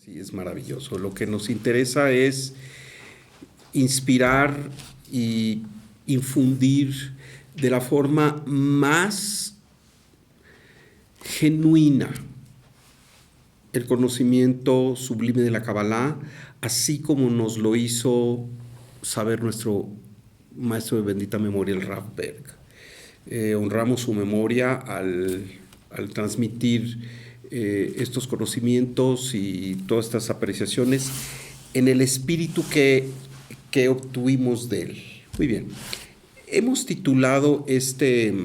Sí, es maravilloso. Lo que nos interesa es inspirar y infundir de la forma más genuina el conocimiento sublime de la Kabbalah, así como nos lo hizo saber nuestro maestro de bendita memoria, el Rav Berg. Honramos su memoria al transmitir estos conocimientos y todas estas apreciaciones en el espíritu que obtuvimos de él. Muy bien. Hemos titulado este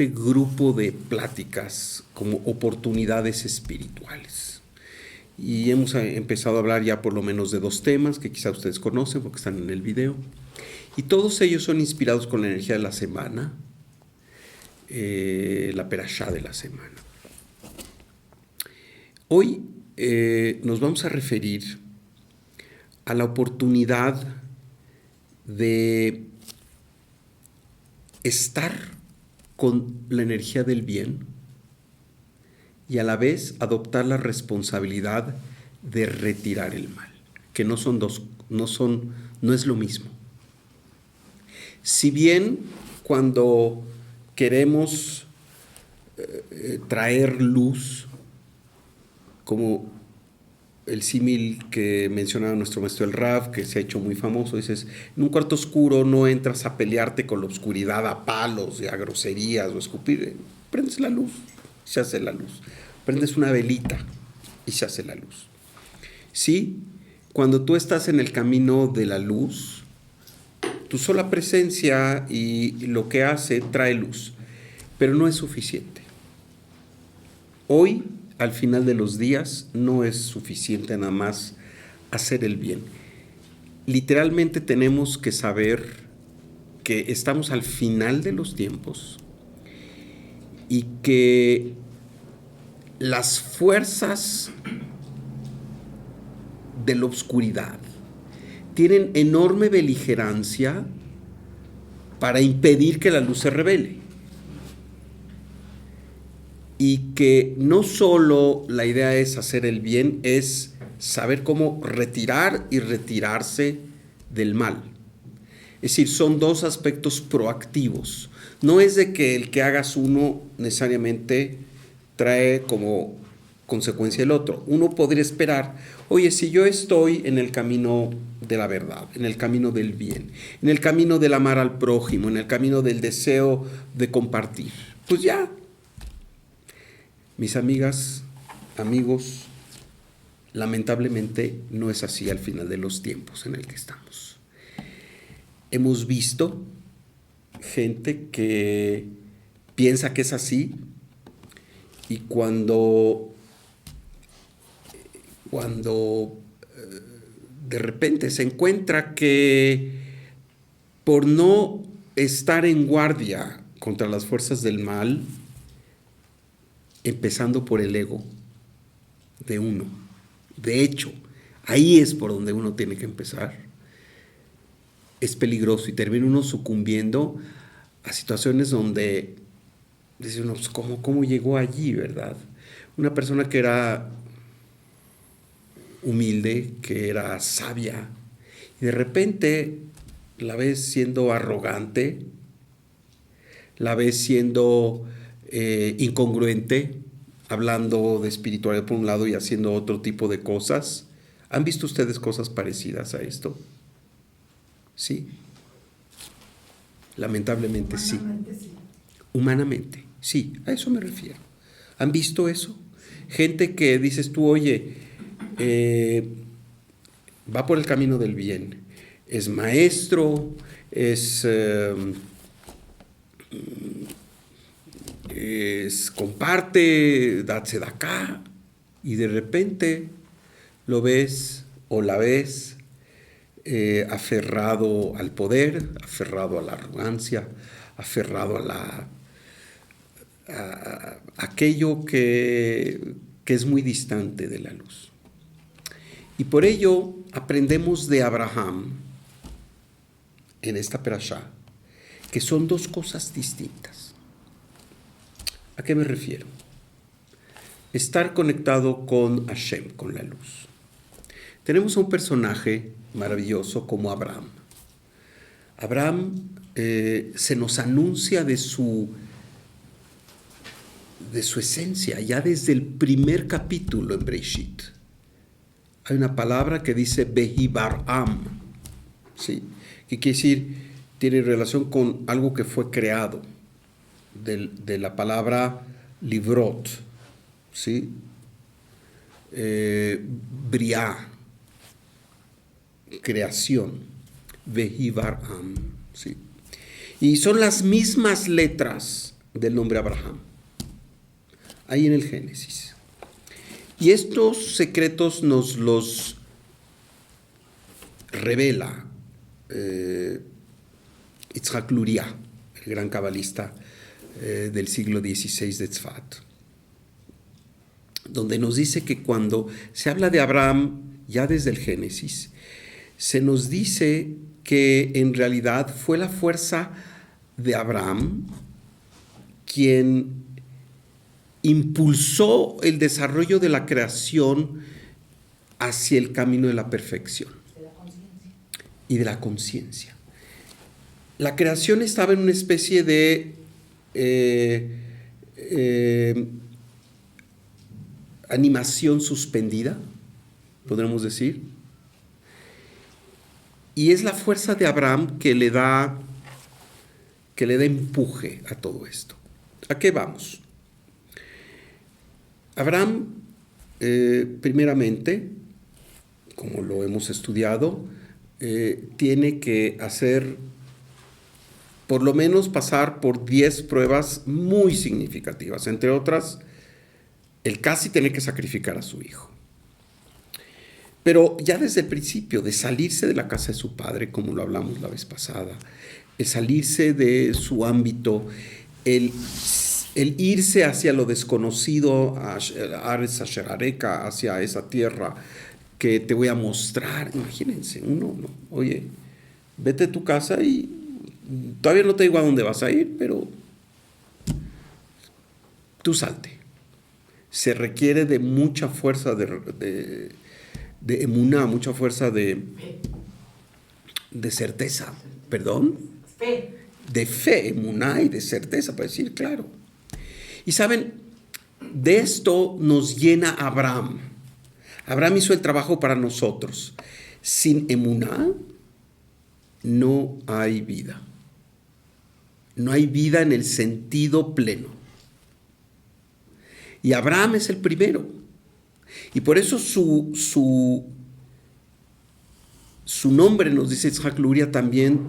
grupo de pláticas como oportunidades espirituales. Y hemos empezado a hablar ya por lo menos de 2 temas que quizá ustedes conocen porque están en el video. Y todos ellos son inspirados con la energía de la semana, la perashá de la semana. Hoy nos vamos a referir a la oportunidad de estar con la energía del bien y a la vez adoptar la responsabilidad de retirar el mal, que no es lo mismo. Si bien cuando queremos traer luz, como el símil que mencionaba nuestro maestro el Rav, que se ha hecho muy famoso, dices, en un cuarto oscuro no entras a pelearte con la oscuridad a palos y a groserías o escupir, prendes la luz, se hace la luz, prendes una velita y se hace la luz. Sí, cuando tú estás en el camino de la luz, tu sola presencia y lo que hace trae luz, pero no es suficiente. Hoy, al final de los días, no es suficiente nada más hacer el bien. Literalmente tenemos que saber que estamos al final de los tiempos y que las fuerzas de la oscuridad tienen enorme beligerancia para impedir que la luz se revele. Y que no solo la idea es hacer el bien, es saber cómo retirar y retirarse del mal. Es decir, son 2 aspectos proactivos. No es de que el que hagas uno necesariamente trae como consecuencia el otro. Uno podría esperar, oye, si yo estoy en el camino de la verdad, en el camino del bien, en el camino del amar al prójimo, en el camino del deseo de compartir, pues ya. Mis amigas, amigos, lamentablemente no es así al final de los tiempos en el que estamos. Hemos visto gente que piensa que es así y cuando de repente se encuentra que por no estar en guardia contra las fuerzas del mal, empezando por el ego de uno. De hecho, ahí es por donde uno tiene que empezar. Es peligroso y termina uno sucumbiendo a situaciones donde dice uno, pues, ¿cómo llegó allí, verdad? Una persona que era humilde, que era sabia, y de repente la ves siendo arrogante, la ves siendo incongruente, hablando de espiritualidad por un lado y haciendo otro tipo de cosas. ¿Han visto ustedes cosas parecidas a esto? Sí. Lamentablemente sí. Humanamente, sí, a eso me refiero. ¿Han visto eso? Gente que dices tú, oye, va por el camino del bien, es maestro, comparte, da tzedaká, y de repente lo ves o la ves aferrado al poder, aferrado a la arrogancia, aferrado a aquello que es muy distante de la luz. Y por ello aprendemos de Abraham en esta perashá que son 2 cosas distintas. ¿A qué me refiero? estar conectado con Hashem, con la luz. Tenemos a un personaje maravilloso como Abraham. Abraham se nos anuncia de su esencia ya desde el primer capítulo en Breishit. Hay una palabra que dice Behibaram, ¿sí? Que quiere decir, tiene relación con algo que fue creado, de la palabra librot, ¿sí? Briá, creación, Behibaram, ¿sí? Y son las mismas letras del nombre Abraham, ahí en el Génesis. Y estos secretos nos los revela Yitzhak Luria, el gran cabalista del siglo XVI de Tzfat, donde nos dice que cuando se habla de Abraham, ya desde el Génesis, se nos dice que en realidad fue la fuerza de Abraham quien impulsó el desarrollo de la creación hacia el camino de la perfección y de la conciencia. La creación estaba en una especie de animación suspendida, podremos decir, y es la fuerza de Abraham que le da empuje a todo esto. ¿A qué vamos? Abraham, primeramente, como lo hemos estudiado, tiene que hacer, por lo menos pasar por 10 pruebas muy significativas. Entre otras, el casi tener que sacrificar a su hijo. Pero ya desde el principio, de salirse de la casa de su padre, como lo hablamos la vez pasada, el salirse de su ámbito, el irse hacia lo desconocido, hacia esa tierra que te voy a mostrar. Imagínense, uno, no, oye, vete a tu casa y todavía no te digo a dónde vas a ir, pero tú salte. Se requiere de mucha fuerza de emuná, mucha fuerza de certeza, perdón, de fe, emuná y de certeza, para decir claro. Y saben, de esto nos llena Abraham. Abraham hizo el trabajo para nosotros. Sin emuná no hay vida. No hay vida en el sentido pleno. Y Abraham es el primero. Y por eso su nombre, nos dice Yitzhak Luria, también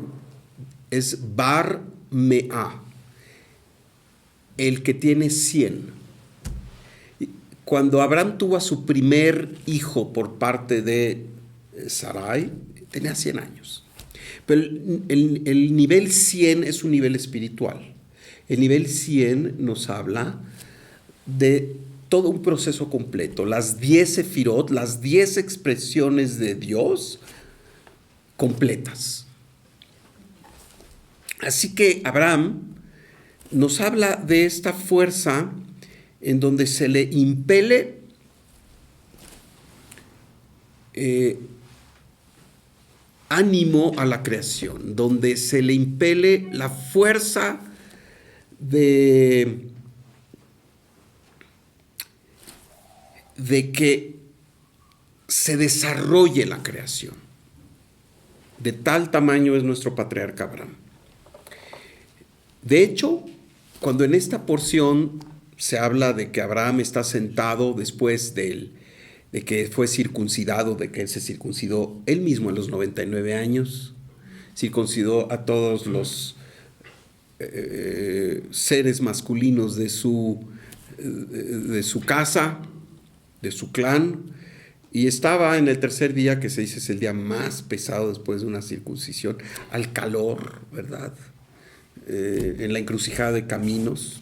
es Bar Me'ah, el que tiene 100. Cuando Abraham tuvo a su primer hijo por parte de Sarai, tenía 100 años. Pero el nivel 100 es un nivel espiritual. El nivel 100 nos habla de todo un proceso completo, las 10 sefirot, las 10 expresiones de Dios completas. Así que Abraham nos habla de esta fuerza en donde se le impele ánimo a la creación, donde se le impele la fuerza de que se desarrolle la creación. De tal tamaño es nuestro patriarca Abraham. De hecho, cuando en esta porción se habla de que Abraham está sentado después de que fue circuncidado, de que él se circuncidó él mismo a los 99 años, circuncidó a todos los seres masculinos de su casa, de su clan, y estaba en el tercer día, que se dice es el día más pesado después de una circuncisión, al calor, ¿verdad? En la encrucijada de caminos,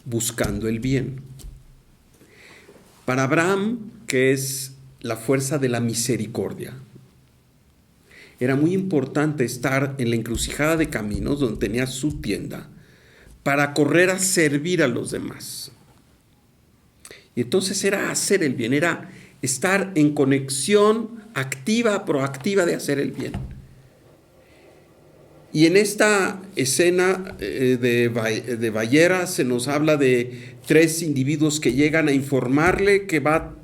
buscando el bien. Para Abraham, que es la fuerza de la misericordia, era muy importante estar en la encrucijada de caminos donde tenía su tienda para correr a servir a los demás. Y entonces era hacer el bien, era estar en conexión activa, proactiva de hacer el bien. Y en esta escena de Vayera se nos habla de 3 individuos que llegan a informarle que va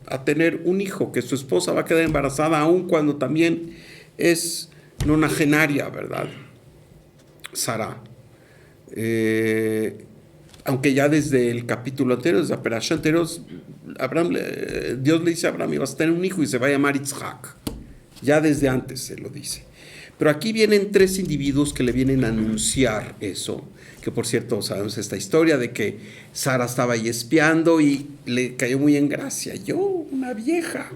a tener un hijo, que su esposa va a quedar embarazada aun cuando también es nonagenaria, ¿verdad? Sara. Aunque ya desde el capítulo anterior, desde la perashá anterior, Dios le dice a Abraham, vas a tener un hijo y se va a llamar Yitzhak. Ya desde antes se lo dice. Pero aquí vienen 3 individuos que le vienen a anunciar eso, que por cierto sabemos esta historia de que Sara estaba ahí espiando y le cayó muy en gracia. Yo, una vieja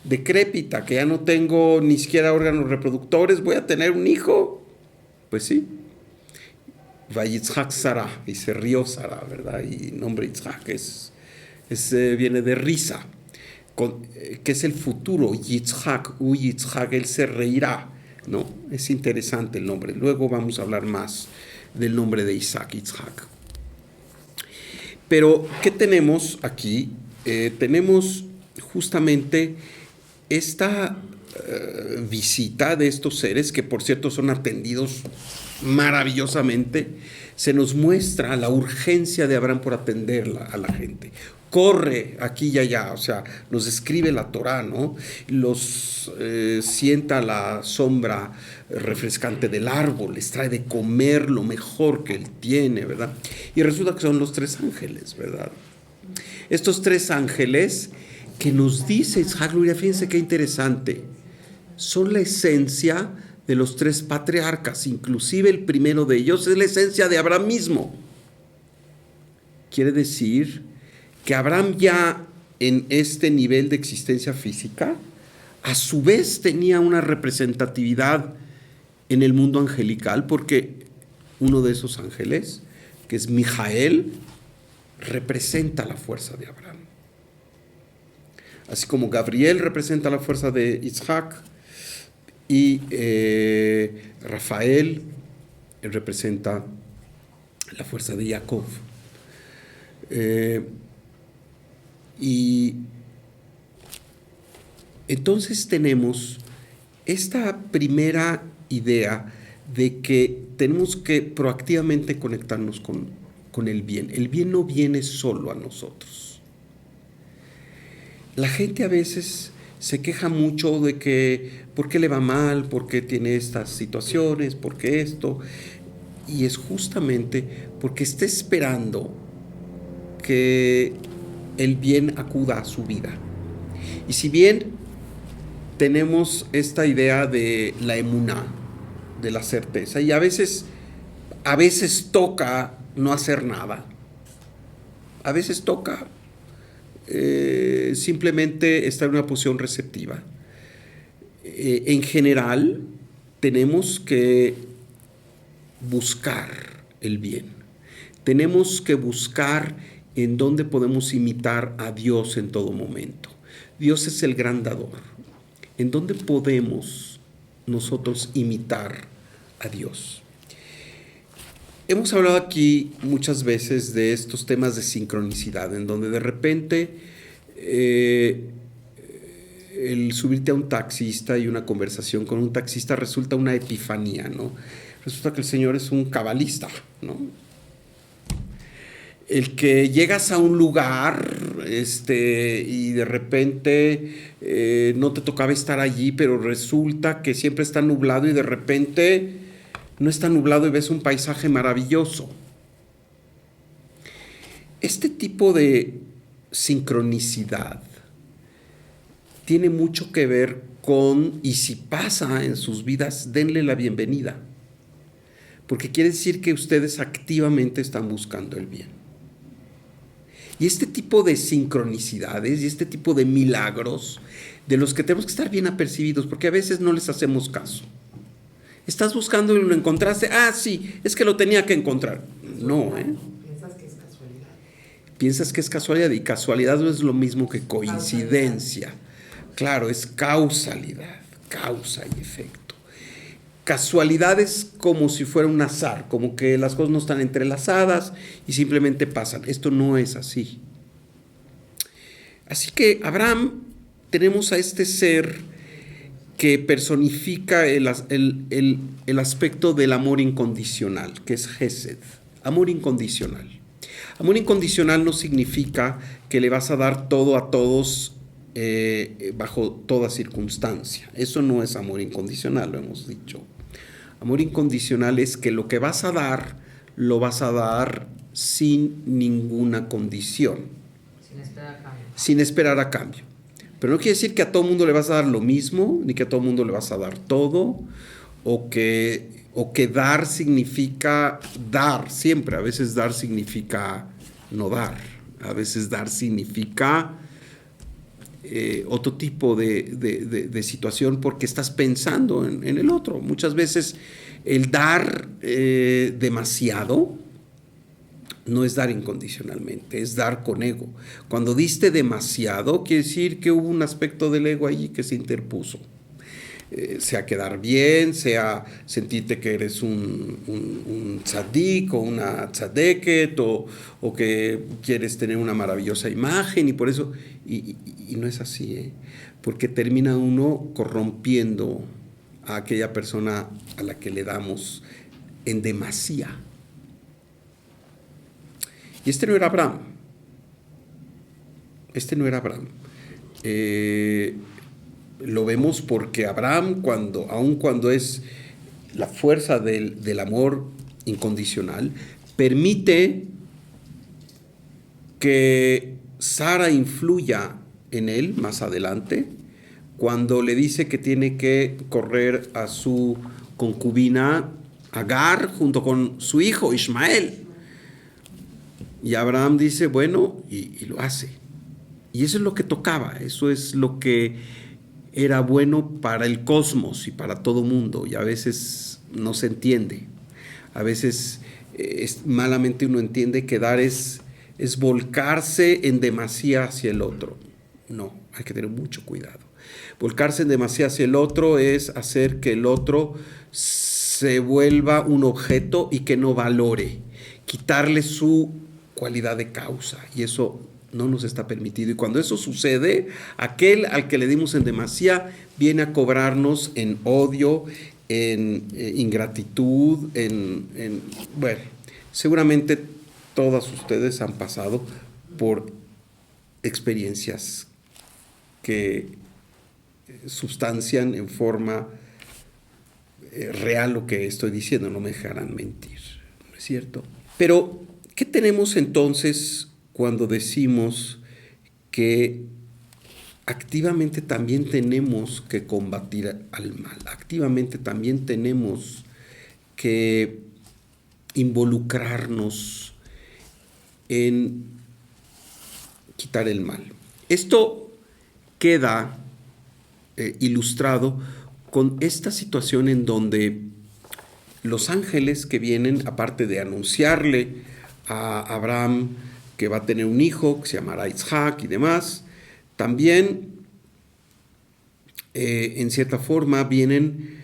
decrépita, que ya no tengo ni siquiera órganos reproductores, ¿voy a tener un hijo? Pues sí. Vayitzhak Sara, y se rió Sara, ¿verdad? Y el nombre Yitzhak viene de risa, que es el futuro. Yitzhak, Yitzhak, él se reirá, ¿no? Es interesante el nombre. Luego vamos a hablar más del nombre de Isaac, Yitzhak. Pero, ¿qué tenemos aquí? Tenemos justamente esta visita de estos seres, que por cierto son atendidos maravillosamente. Se nos muestra la urgencia de Abraham por atender a la gente. Corre aquí y allá, o sea, nos describe la Torá, ¿no? Los sienta a la sombra refrescante del árbol, les trae de comer lo mejor que él tiene, ¿verdad? Y resulta que son los 3 ángeles, ¿verdad? Estos 3 ángeles que nos dice Isaac Luria, fíjense qué interesante, son la esencia de los 3 patriarcas, inclusive el primero de ellos es la esencia de Abraham mismo. Quiere decir que Abraham ya en este nivel de existencia física, a su vez tenía una representatividad en el mundo angelical, porque uno de esos ángeles, que es Mijael, representa la fuerza de Abraham. Así como Gabriel representa la fuerza de Isaac, y Rafael representa la fuerza de Jacob. Y entonces tenemos esta primera idea de que tenemos que proactivamente conectarnos con el bien. El bien no viene solo a nosotros. La gente a veces se queja mucho de que por qué le va mal, por qué tiene estas situaciones, por qué esto. Y es justamente porque está esperando que el bien acuda a su vida. Y si bien tenemos esta idea de la emuná, de la certeza, y a veces toca no hacer nada, a veces toca simplemente estar en una posición receptiva. En general, tenemos que buscar el bien. Tenemos que buscar en dónde podemos imitar a Dios en todo momento. Dios es el gran dador. ¿En dónde podemos nosotros imitar a Dios? Hemos hablado aquí muchas veces de estos temas de sincronicidad, en donde de repente el subirte a un taxista y una conversación con un taxista resulta una epifanía, ¿no? Resulta que el Señor es un cabalista, ¿no? El que llegas a un lugar y de repente no te tocaba estar allí, pero resulta que siempre está nublado y de repente no está nublado y ves un paisaje maravilloso. Este tipo de sincronicidad tiene mucho que ver con, y si pasa en sus vidas, denle la bienvenida, porque quiere decir que ustedes activamente están buscando el bien. Y este tipo de sincronicidades y este tipo de milagros de los que tenemos que estar bien apercibidos, porque a veces no les hacemos caso. Estás buscando y lo encontraste. Ah, sí, es que lo tenía que encontrar. No, ¿eh? Piensas que es casualidad. Piensas que es casualidad, y casualidad no es lo mismo que coincidencia. Claro, es causalidad, causa y efecto. Casualidad es como si fuera un azar, como que las cosas no están entrelazadas y simplemente pasan. Esto no es así. Así que Abraham, tenemos a este ser que personifica el aspecto del amor incondicional, que es Gesed, amor incondicional. Amor incondicional no significa que le vas a dar todo a todos bajo toda circunstancia. Eso no es amor incondicional, lo hemos dicho. Amor incondicional es que lo que vas a dar, lo vas a dar sin ninguna condición. Sin esperar a cambio. Sin esperar a cambio. Pero no quiere decir que a todo mundo le vas a dar lo mismo, ni que a todo mundo le vas a dar todo, o que dar significa dar siempre. A veces dar significa no dar. A veces dar significa otro tipo de situación porque estás pensando en el otro. Muchas veces el dar demasiado no es dar incondicionalmente, es dar con ego. Cuando diste demasiado, quiere decir que hubo un aspecto del ego allí que se interpuso. Sea quedar bien, sea sentirte que eres un tzadik o una tzadeket, o que quieres tener una maravillosa imagen, y por eso, y no es así, porque termina uno corrompiendo a aquella persona a la que le damos en demasía. Y este no era Abraham. Lo vemos porque Abraham, aun cuando es la fuerza del amor incondicional, permite que Sara influya en él más adelante, cuando le dice que tiene que correr a su concubina Agar junto con su hijo Ismael. Y Abraham dice, bueno, y lo hace. Y eso es lo que tocaba, eso es lo que era bueno para el cosmos y para todo mundo. Y a veces no se entiende. A veces malamente uno entiende que dar es volcarse en demasía hacia el otro. No, hay que tener mucho cuidado. Volcarse en demasía hacia el otro es hacer que el otro se vuelva un objeto y que no valore. Quitarle su cualidad de causa, y eso no nos está permitido. Y cuando eso sucede, aquel al que le dimos en demasía viene a cobrarnos en odio, en ingratitud, bueno, seguramente todas ustedes han pasado por experiencias que sustancian en forma real lo que estoy diciendo, no me dejarán mentir, ¿no es cierto? Pero ¿qué tenemos entonces cuando decimos que activamente también tenemos que combatir al mal? Activamente también tenemos que involucrarnos en quitar el mal. Esto queda ilustrado con esta situación en donde los ángeles que vienen, aparte de anunciarle a Abraham que va a tener un hijo que se llamará Isaac y demás, también en cierta forma vienen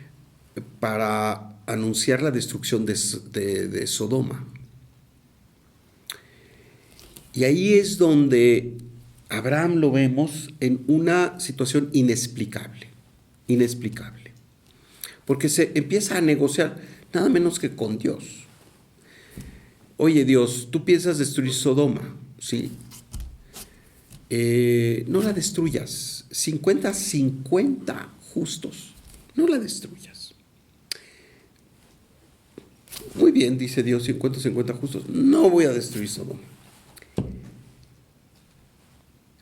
para anunciar la destrucción de Sodoma. Y ahí es donde Abraham lo vemos en una situación inexplicable, porque se empieza a negociar nada menos que con Dios. Oye, Dios, tú piensas destruir Sodoma, ¿sí? No la destruyas. 50-50 justos. No la destruyas. Muy bien, dice Dios, 50-50 justos. No voy a destruir Sodoma.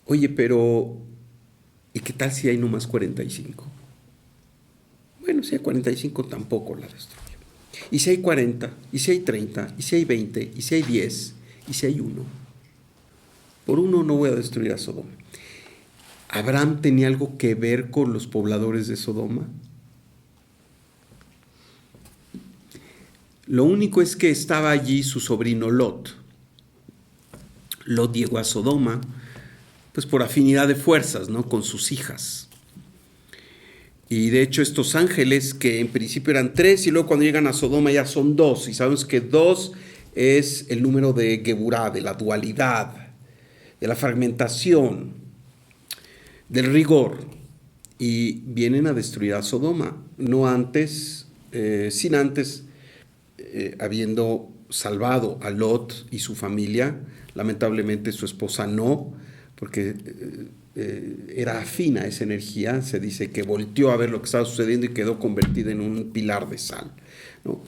Oye, pero ¿y qué tal si hay nomás 45? Bueno, si hay 45 tampoco la destruyo. ¿Y si hay 40? ¿Y si hay 30? ¿Y si hay 20? ¿Y si hay 10? ¿Y si hay 1? Por 1 no voy a destruir a Sodoma. ¿Abraham tenía algo que ver con los pobladores de Sodoma? Lo único es que estaba allí su sobrino Lot. Lot llegó a Sodoma, pues por afinidad de fuerzas, ¿no? Con sus hijas. Y de hecho estos ángeles, que en principio eran 3, y luego cuando llegan a Sodoma ya son 2, y sabemos que 2 es el número de Geburá, de la dualidad, de la fragmentación. del rigor y vienen a destruir a Sodoma, no antes, sin antes, habiendo salvado a Lot y su familia. Lamentablemente su esposa no, porque era afín a esa energía. Se dice que volteó a ver lo que estaba sucediendo y quedó convertida en un pilar de sal, ¿no?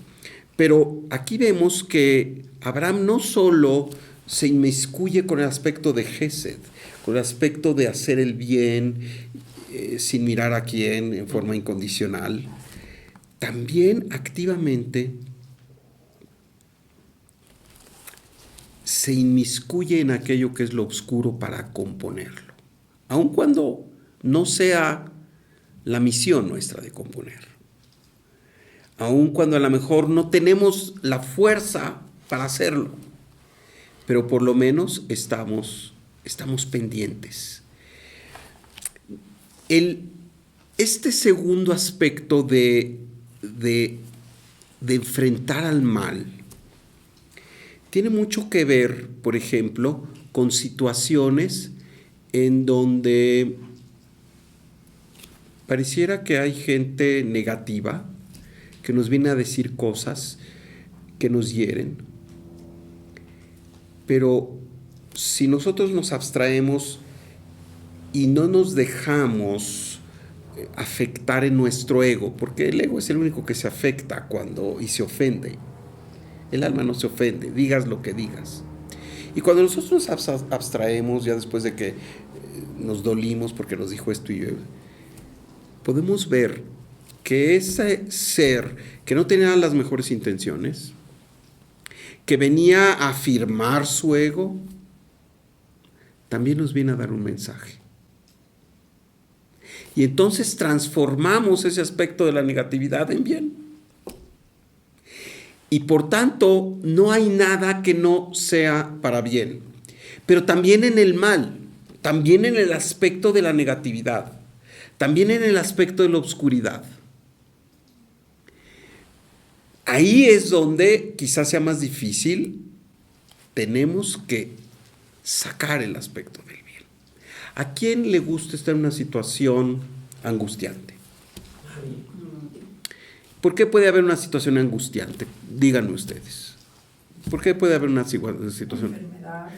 Pero aquí vemos que Abraham no solo se inmiscuye con el aspecto de Gesed, con el aspecto de hacer el bien sin mirar a quién, en forma incondicional, también activamente se inmiscuye en aquello que es lo oscuro para componerlo, aun cuando no sea la misión nuestra de componer, aun cuando a lo mejor no tenemos la fuerza para hacerlo, pero por lo menos estamos pendientes. Este segundo aspecto de enfrentar al mal tiene mucho que ver, por ejemplo, con situaciones en donde pareciera que hay gente negativa que nos viene a decir cosas que nos hieren, pero si nosotros nos abstraemos y no nos dejamos afectar en nuestro ego, porque el ego es el único que se afecta y se ofende. El alma no se ofende, digas lo que digas. Y cuando nosotros nos abstraemos, ya después de que nos dolimos porque nos dijo esto y yo, podemos ver que ese ser que no tenía las mejores intenciones, que venía a afirmar su ego, también nos viene a dar un mensaje. Y entonces transformamos ese aspecto de la negatividad en bien. Y por tanto, no hay nada que no sea para bien. Pero también en el mal, también en el aspecto de la negatividad, también en el aspecto de la oscuridad. Ahí es donde quizás sea más difícil. Tenemos que sacar el aspecto del bien. ¿A quién le gusta estar en una situación angustiante? ¿Por qué puede haber una situación angustiante? Díganme ustedes. ¿Por qué puede haber una situación?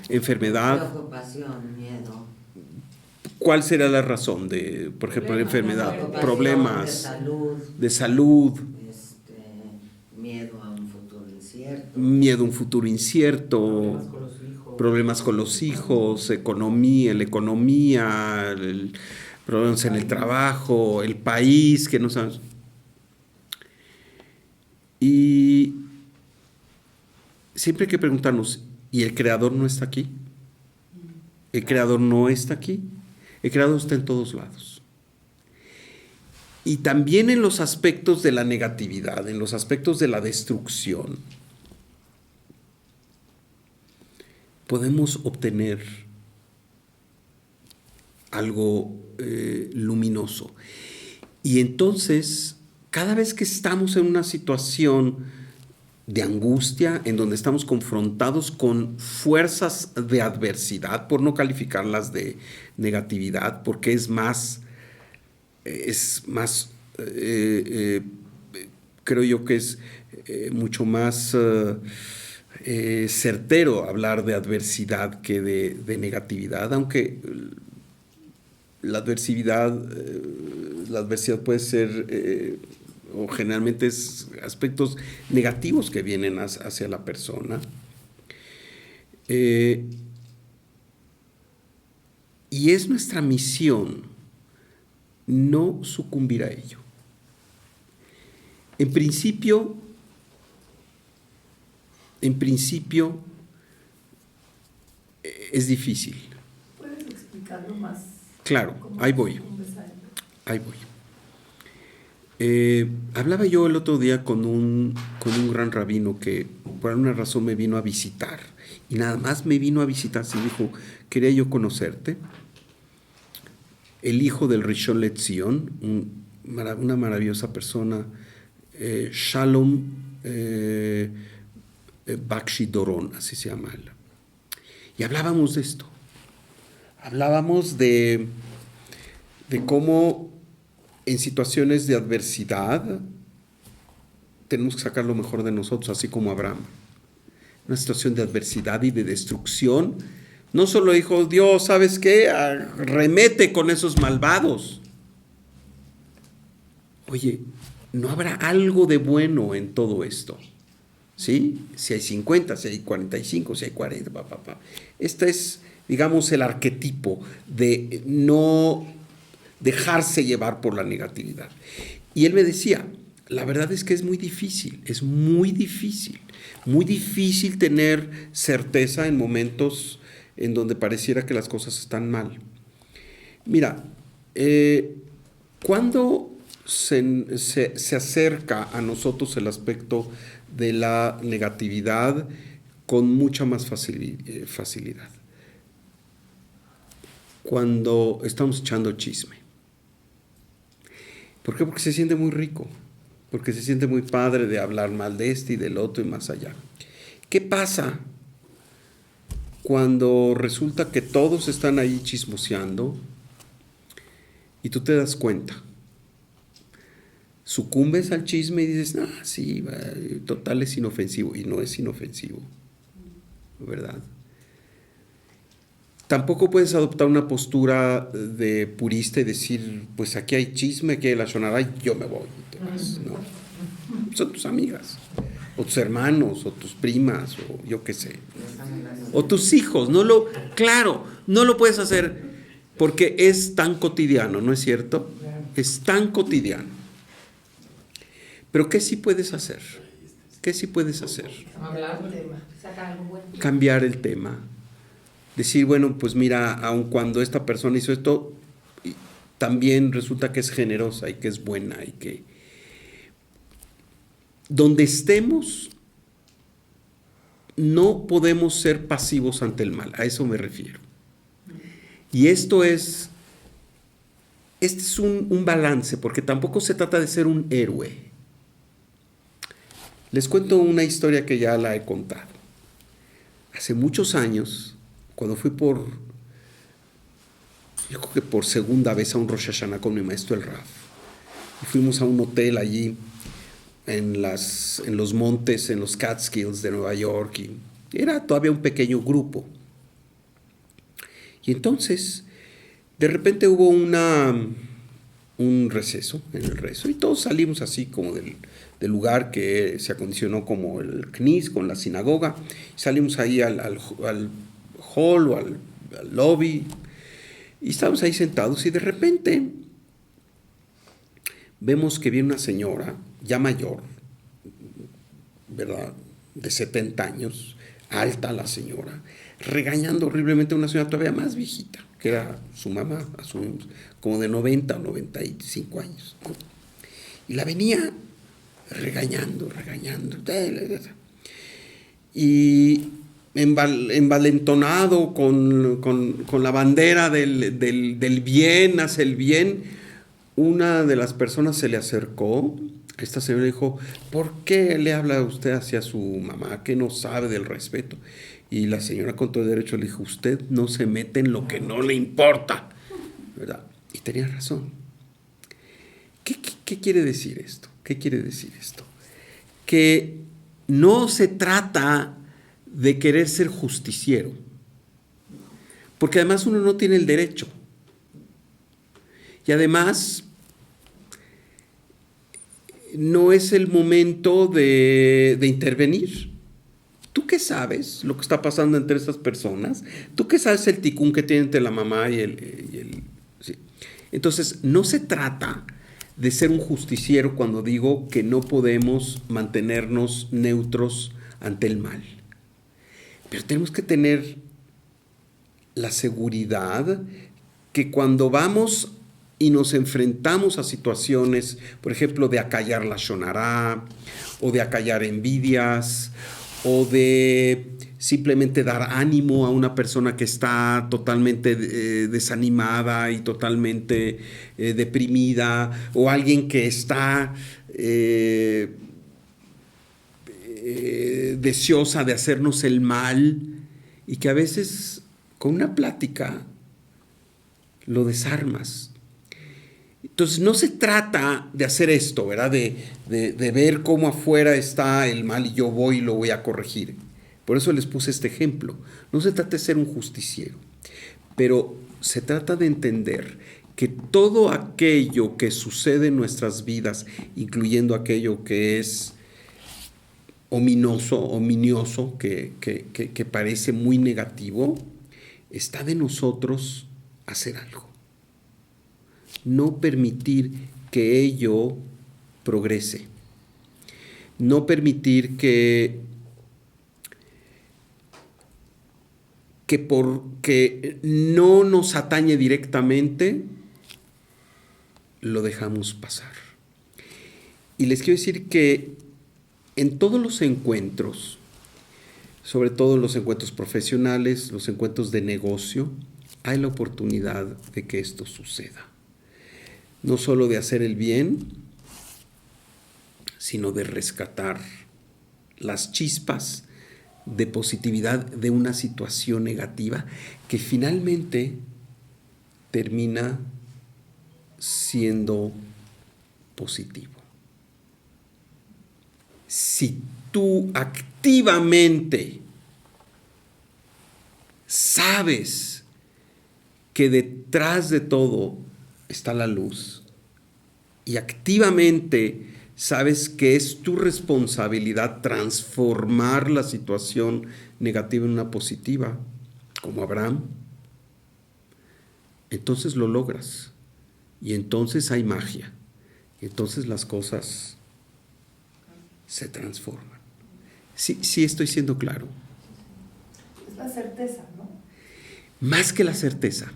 Enfermedad. Preocupación, miedo. ¿Cuál será la razón de, por ejemplo, la enfermedad? Problemas de salud. Miedo a un futuro incierto. Miedo a un futuro incierto. Problemas con los hijos, la economía, problemas en el trabajo, el país, que no sabes. Y siempre hay que preguntarnos, ¿y el Creador no está aquí? ¿El Creador no está aquí? El Creador está en todos lados. Y también en los aspectos de la negatividad, en los aspectos de la destrucción, podemos obtener algo luminoso. Y entonces, cada vez que estamos en una situación de angustia, en donde estamos confrontados con fuerzas de adversidad, por no calificarlas de negatividad, porque es más, creo yo que es mucho más certero hablar de adversidad que de negatividad, aunque la adversidad puede ser, o generalmente es aspectos negativos que vienen hacia la persona. Y es nuestra misión no sucumbir a ello. En principio, es difícil. ¿Puedes explicarlo más? Claro, ahí voy. Hablaba yo el otro día con un gran rabino que por alguna razón me vino a visitar. Y nada más me vino a visitar, y dijo, quería yo conocerte. El hijo del Rishon LeZion, una maravillosa persona, Shalom Bakshi Doron, así se llama él. Y hablábamos de esto. Hablábamos de de cómo en situaciones de adversidad tenemos que sacar lo mejor de nosotros, así como Abraham. Una situación de adversidad y de destrucción. No solo dijo Dios, ¿sabes qué? Remete con esos malvados. Oye, ¿no habrá algo de bueno en todo esto? ¿Sí? Si hay 50, si hay 45, si hay 40, Este es, digamos, el arquetipo de no dejarse llevar por la negatividad. Y él me decía, la verdad es que es muy difícil tener certeza en momentos en donde pareciera que las cosas están mal. Mira, cuando se acerca a nosotros el aspecto de la negatividad con mucha más facilidad. Cuando estamos echando chisme. ¿Por qué? Porque se siente muy rico, porque se siente muy padre de hablar mal de este y del otro y más allá. ¿Qué pasa cuando resulta que todos están ahí chismoseando y tú te das cuenta? Sucumbes al chisme y dices, sí, total es inofensivo. Y no es inofensivo, ¿verdad? Tampoco puedes adoptar una postura de purista y decir, pues aquí hay chisme, aquí hay la sonada, y yo me voy. Y te vas. No. Son tus amigas, o tus hermanos, o tus primas, o yo qué sé. O tus hijos. Claro, no lo puedes hacer porque es tan cotidiano, ¿no es cierto? Es tan cotidiano. Pero ¿qué sí puedes hacer? ¿Qué sí puedes hacer? Sacar algo bueno. Cambiar el tema. Decir, bueno, pues mira, aun cuando esta persona hizo esto, también resulta que es generosa y que es buena y que... Donde estemos, no podemos ser pasivos ante el mal, a eso me refiero. Y este es un balance, porque tampoco se trata de ser un héroe. Les cuento una historia que ya la he contado. Hace muchos años, cuando fui yo creo que por segunda vez a un Rosh Hashanah con mi maestro el Raf, y fuimos a un hotel allí en los montes, en los Catskills de Nueva York, y era todavía un pequeño grupo. Y entonces, de repente hubo un receso, en el rezo, y todos salimos así como del lugar que se acondicionó como el CNIS con la sinagoga. Salimos ahí al hall o al lobby y estábamos ahí sentados y de repente vemos que viene una señora ya mayor, ¿verdad? De 70 años, alta la señora, regañando horriblemente a una señora todavía más viejita, que era su mamá, asumimos, como de 90 o 95 años, ¿no? Y la venía regañando. Y envalentonado con la bandera del bien, hacia el bien, una de las personas se le acercó a esta señora y dijo, ¿por qué le habla usted hacia su mamá que no sabe del respeto? Y la señora con todo derecho le dijo, usted no se mete en lo que no le importa, ¿verdad? Y tenía razón. ¿Qué quiere decir esto? ¿Qué quiere decir esto? Que no se trata de querer ser justiciero, porque además uno no tiene el derecho. Y además no es el momento de intervenir. ¿Tú qué sabes lo que está pasando entre estas personas? ¿Tú qué sabes el ticún que tiene entre la mamá y el sí? Entonces, no se trata de ser un justiciero cuando digo que no podemos mantenernos neutros ante el mal. Pero tenemos que tener la seguridad que cuando vamos y nos enfrentamos a situaciones, por ejemplo, de acallar la shonará, o de acallar envidias, o de simplemente dar ánimo a una persona que está totalmente desanimada y totalmente deprimida, o alguien que está deseosa de hacernos el mal, y que a veces con una plática lo desarmas. Entonces no se trata de hacer esto, ¿verdad? De ver cómo afuera está el mal y yo voy y lo voy a corregir. Por eso les puse este ejemplo. No se trata de ser un justiciero, pero se trata de entender que todo aquello que sucede en nuestras vidas, incluyendo aquello que es ominioso, que parece muy negativo, está de nosotros hacer algo. No permitir que ello progrese. No permitir que porque no nos atañe directamente, lo dejamos pasar. Y les quiero decir que en todos los encuentros, sobre todo en los encuentros profesionales, los encuentros de negocio, hay la oportunidad de que esto suceda. No solo de hacer el bien, sino de rescatar las chispas de positividad de una situación negativa que finalmente termina siendo positivo. Si tú activamente sabes que detrás de todo está la luz y activamente sabes que es tu responsabilidad transformar la situación negativa en una positiva, como Abraham, entonces lo logras. Y entonces hay magia. Y entonces las cosas se transforman. Sí estoy siendo claro. Es la certeza, ¿no? Más que la certeza.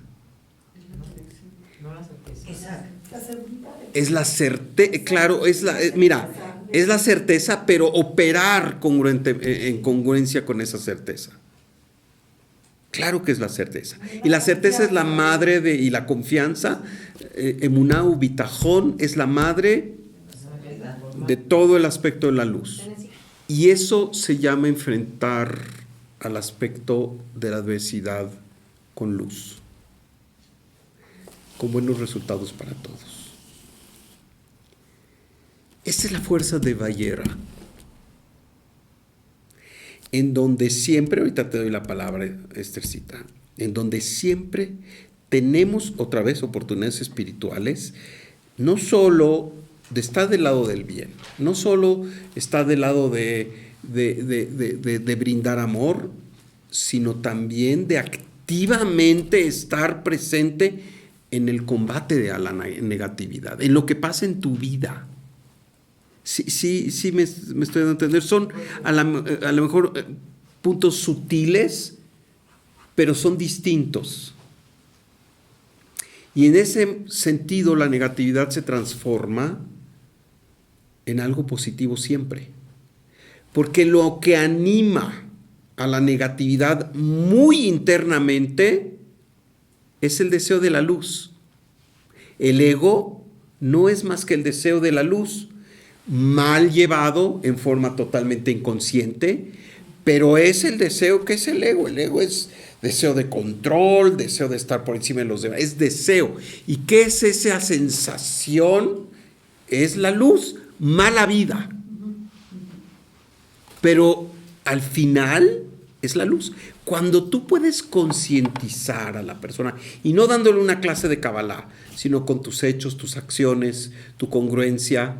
No la certeza. Exacto. La seguridad. Es la certeza, claro, es la certeza, pero operar en congruencia con esa certeza. Claro que es la certeza. Y la certeza es la madre y la confianza. Emuná u bitajón es la madre de todo el aspecto de la luz. Y eso se llama enfrentar al aspecto de la adversidad con luz, con buenos resultados para todos. Esta es la fuerza de Vayera, en donde siempre, ahorita te doy la palabra, Esthercita, en donde siempre tenemos otra vez oportunidades espirituales, no solo de estar del lado del bien, no solo estar del lado de brindar amor, sino también de activamente estar presente en el combate a la negatividad, en lo que pasa en tu vida. Sí me estoy dando a entender. Son a lo mejor puntos sutiles, pero son distintos. Y en ese sentido la negatividad se transforma en algo positivo siempre. Porque lo que anima a la negatividad muy internamente es el deseo de la luz. El ego no es más que el deseo de la luz, mal llevado en forma totalmente inconsciente, pero es el deseo que es el ego. El ego es deseo de control, deseo de estar por encima de los demás, es deseo. ¿Y qué es esa sensación? Es la luz, mala vida. Pero al final es la luz. Cuando tú puedes concientizar a la persona, y no dándole una clase de Kabbalah, sino con tus hechos, tus acciones, tu congruencia,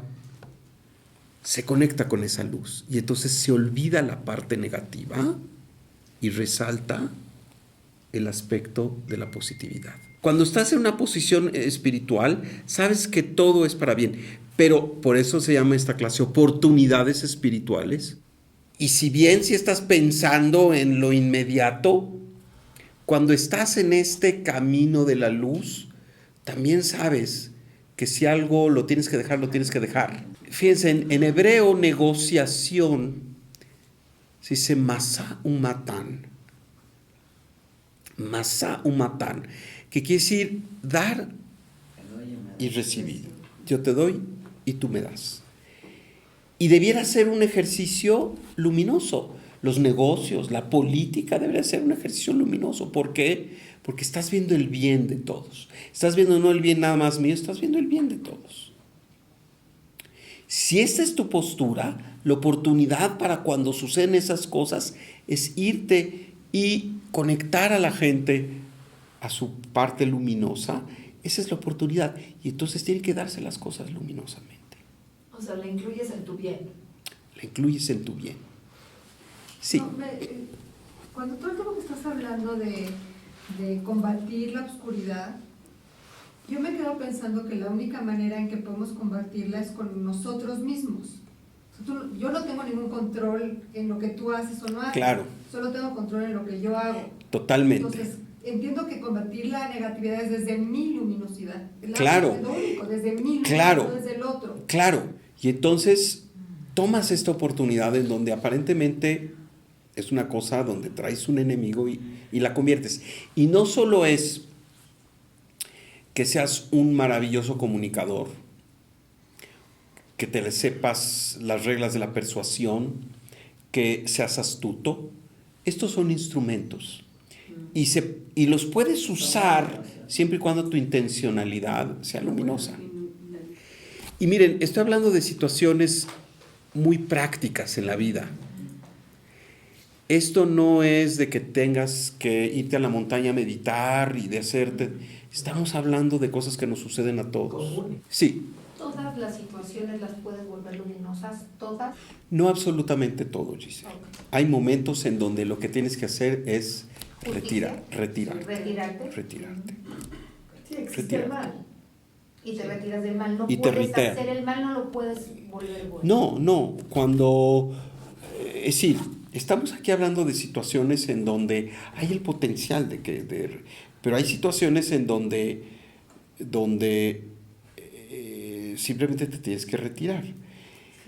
se conecta con esa luz. Y entonces se olvida la parte negativa y resalta el aspecto de la positividad. Cuando estás en una posición espiritual, sabes que todo es para bien. Pero por eso se llama esta clase oportunidades espirituales. Y si estás pensando en lo inmediato, cuando estás en este camino de la luz, también sabes que si algo lo tienes que dejar, lo tienes que dejar. Fíjense, en hebreo negociación se dice masá umatán. Masá umatán, que quiere decir dar y recibir. Yo te doy y tú me das. Y debiera ser un ejercicio luminoso. Los negocios, la política debería ser un ejercicio luminoso. ¿Por qué? porque estás viendo el bien de todos. Estás viendo no el bien nada más mío, estás viendo el bien de todos. Si esta es tu postura, la oportunidad para cuando suceden esas cosas es irte y conectar a la gente a su parte luminosa. Esa es la oportunidad. Y entonces tienen que darse las cosas luminosamente. O sea, la incluyes en tu bien. La incluyes en tu bien. Sí. No, cuando todo el tiempo que estás hablando de combatir la oscuridad, yo me quedo pensando que la única manera en que podemos combatirla es con nosotros mismos. O sea, yo no tengo ningún control en lo que tú haces o no haces. Claro. Solo tengo control en lo que yo hago. Totalmente. Entonces, entiendo que combatir la negatividad es desde mi luminosidad. Claro. Es lo único, desde mi luminosidad, Claro. no desde el otro. Claro. Y entonces tomas esta oportunidad en donde aparentemente es una cosa donde traes un enemigo y la conviertes. Y no solo es que seas un maravilloso comunicador, que te le sepas las reglas de la persuasión, que seas astuto. Estos son instrumentos. Y los puedes usar siempre y cuando tu intencionalidad sea luminosa. Y miren, estoy hablando de situaciones muy prácticas en la vida. Esto no es de que tengas que irte a la montaña a meditar y de hacerte... Estamos hablando de cosas que nos suceden a todos. Comunes. Sí. ¿Todas las situaciones las puedes volver luminosas? ¿Todas? No absolutamente todo, Giselle. Ok. Hay momentos en donde lo que tienes que hacer es retirarte. ¿Retirarte? Retirarte. Sí, existe Retira. el mal. Y te retiras del mal. No Y te puedes ritea. hacer el mal, no lo puedes volver bueno. No, cuando... es decir, estamos aquí hablando de situaciones en donde hay el potencial pero hay situaciones en donde simplemente te tienes que retirar.